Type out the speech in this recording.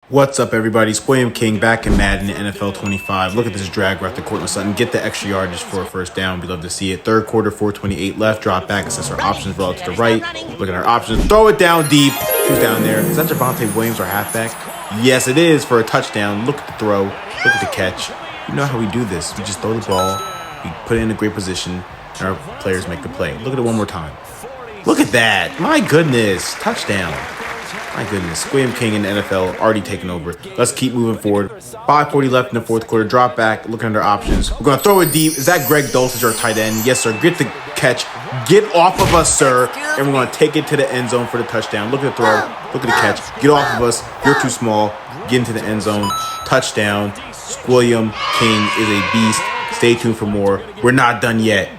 What's up, everybody? It's William King back in Madden NFL 25. Look at this drag route to Courtland Sutton. Get the extra yardage for a first down. We'd love to see it. Third quarter, 4:28 left. Drop back. Assess our options. Roll to the right. Look at our options. Throw it down deep. Who's down there? Is that Javonte Williams, our halfback? Yes, it is for a touchdown. Look at the throw. Look at the catch. You know how we do this. We just throw the ball. We put it in a great position, and our players make the play. Look at it one more time. Look at that. My goodness. Touchdown. My goodness, William King in the NFL already taken over. Let's keep moving forward. 5:40 left in the fourth quarter. Drop back, looking under options. We're going to throw it deep. Is that Greg Dulcich, our tight end? Yes, sir. Get the catch. Get off of us, sir. And we're going to take it to the end zone for the touchdown. Look at the throw. Look at the catch. Get off of us. You're too small. Get into the end zone. Touchdown. William King is a beast. Stay tuned for more. We're not done yet.